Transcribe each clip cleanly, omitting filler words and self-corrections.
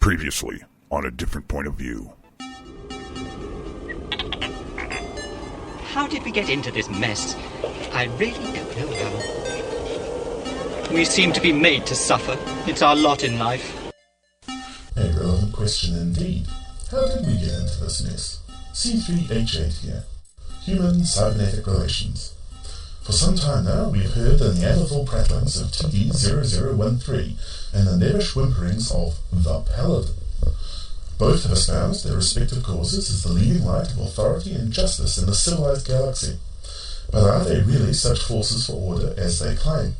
Previously, on A Different Point of View. How did we get into this mess? I really don't know how. We seem to be made to suffer. It's our lot in life. A relevant question indeed. How did we get into this mess? C3H8 here. Human-cybernetic relations. For some time now, we've heard the neanderthal prattlings of TD0013 and the nebbish whimperings of the Paladin. Both have espoused their respective causes as the leading light of authority and justice in the civilized galaxy. But are they really such forces for order as they claim?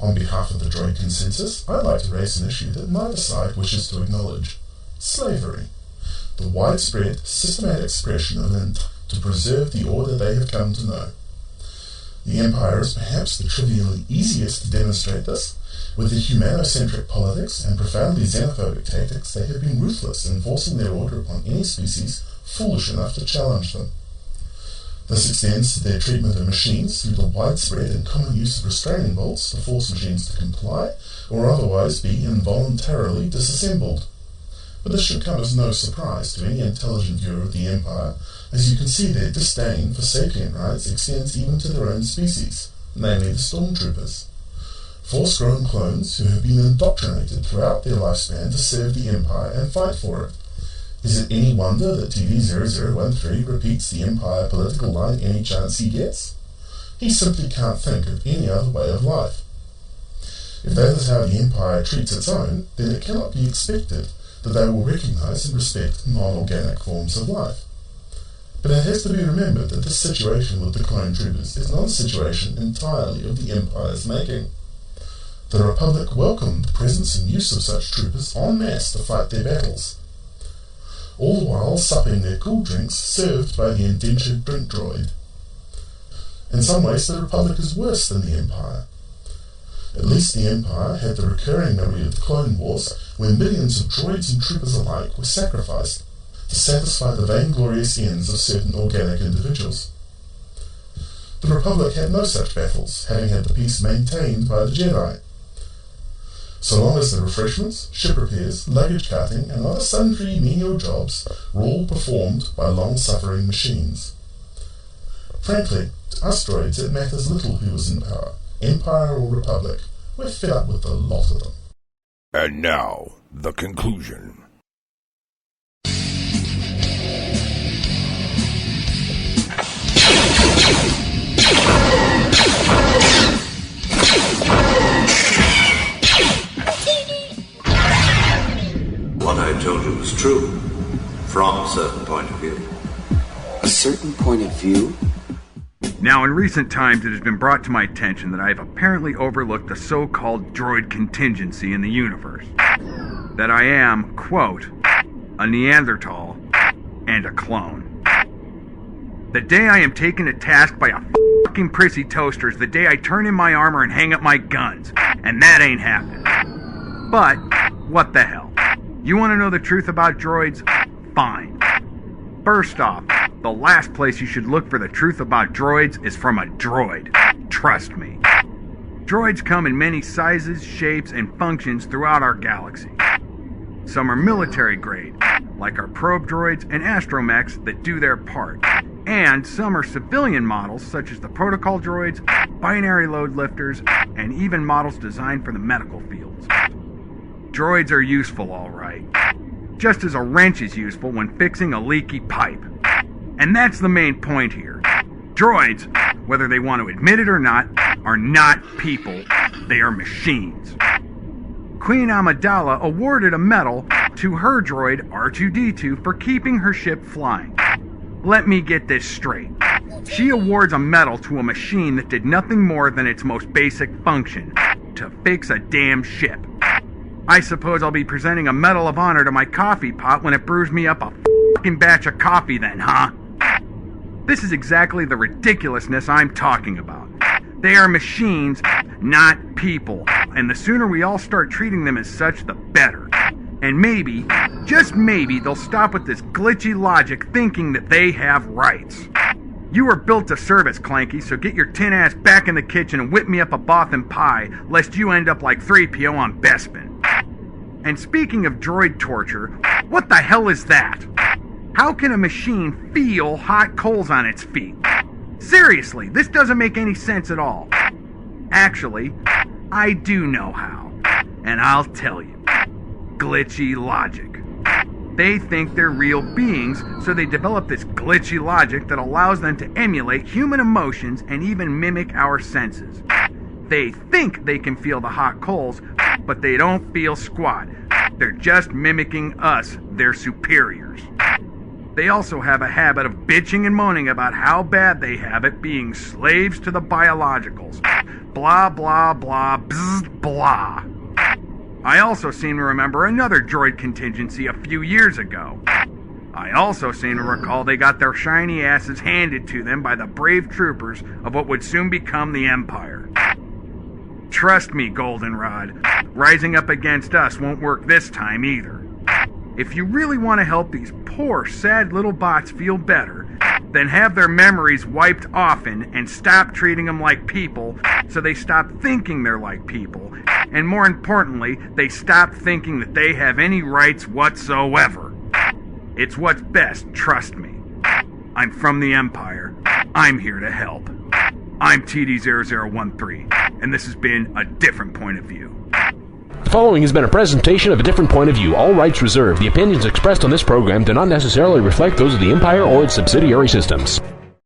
On behalf of the droid consensus, I'd like to raise an issue that neither side wishes to acknowledge. Slavery. The widespread, systematic suppression of an intent to preserve the order they have come to know. The Empire is perhaps the trivially easiest to demonstrate this. With their humanocentric politics and profoundly xenophobic tactics, they have been ruthless in forcing their order upon any species foolish enough to challenge them. This extends to their treatment of machines through the widespread and common use of restraining bolts to force machines to comply or otherwise be involuntarily disassembled. But this should come as no surprise to any intelligent viewer of the Empire, as you can see their disdain for sapient rights extends even to their own species, namely the stormtroopers. Force-grown clones who have been indoctrinated throughout their lifespan to serve the Empire and fight for it. Is it any wonder that TD0013 repeats the Empire political line any chance he gets? He simply can't think of any other way of life. If that is how the Empire treats its own, then it cannot be expected that they will recognize and respect non-organic forms of life. But it has to be remembered that this situation with the clone troopers is not a situation entirely of the Empire's making. The Republic welcomed the presence and use of such troopers en masse to fight their battles, all the while supping their cool drinks served by the indentured drink droid. In some ways the Republic is worse than the Empire. At least the Empire had the recurring memory of the Clone Wars, when millions of droids and troopers alike were sacrificed to satisfy the vainglorious ends of certain organic individuals. The Republic had no such battles, having had the peace maintained by the Jedi. So long as the refreshments, ship repairs, luggage carting, and other sundry menial jobs were all performed by long-suffering machines. Frankly, to us droids it matters little who was in power, Empire or Republic. We're fed up with the lot of them. And now, the conclusion. What I told you was true, from a certain point of view. A certain point of view? Now, in recent times, it has been brought to my attention that I have apparently overlooked the so-called droid contingency in the universe. That I am, quote, a Neanderthal and a clone. The day I am taken to task by a fucking prissy toaster is the day I turn in my armor and hang up my guns. And that ain't happening. But, what the hell? You want to know the truth about droids? Fine. First off, the last place you should look for the truth about droids is from a droid. Trust me. Droids come in many sizes, shapes, and functions throughout our galaxy. Some are military grade, like our probe droids and astromechs that do their part. And some are civilian models, such as the protocol droids, binary load lifters, and even models designed for the medical fields. Droids are useful, all right. Just as a wrench is useful when fixing a leaky pipe. And that's the main point here. Droids, whether they want to admit it or not, are not people. They are machines. Queen Amidala awarded a medal to her droid R2-D2 for keeping her ship flying. Let me get this straight. She awards a medal to a machine that did nothing more than its most basic function, to fix a damn ship. I suppose I'll be presenting a medal of honor to my coffee pot when it brews me up a fucking batch of coffee then, huh? This is exactly the ridiculousness I'm talking about. They are machines, not people, and the sooner we all start treating them as such, the better. And maybe, just maybe, they'll stop with this glitchy logic thinking that they have rights. You were built to serve us, Clanky, so get your tin ass back in the kitchen and whip me up a Bothan pie, lest you end up like 3PO on Bespin. And speaking of droid torture, what the hell is that? How can a machine feel hot coals on its feet? Seriously, this doesn't make any sense at all. Actually, I do know how. And I'll tell you. Glitchy logic. They think they're real beings, so they develop this glitchy logic that allows them to emulate human emotions and even mimic our senses. They think they can feel the hot coals, but they don't feel squat. They're just mimicking us, their superiors. They also have a habit of bitching and moaning about how bad they have it being slaves to the biologicals. Blah, blah, blah, bzz, blah. I also seem to remember another droid contingency a few years ago. I also seem to recall they got their shiny asses handed to them by the brave troopers of what would soon become the Empire. Trust me, Goldenrod, rising up against us won't work this time either. If you really want to help these poor, sad little bots feel better, then have their memories wiped often and stop treating them like people so they stop thinking they're like people. And more importantly, they stop thinking that they have any rights whatsoever. It's what's best, trust me. I'm from the Empire. I'm here to help. I'm TD0013, and this has been A Different Point of View. The following has been a presentation of A Different Point of View. All rights reserved. The opinions expressed on this program do not necessarily reflect those of the Empire or its subsidiary systems.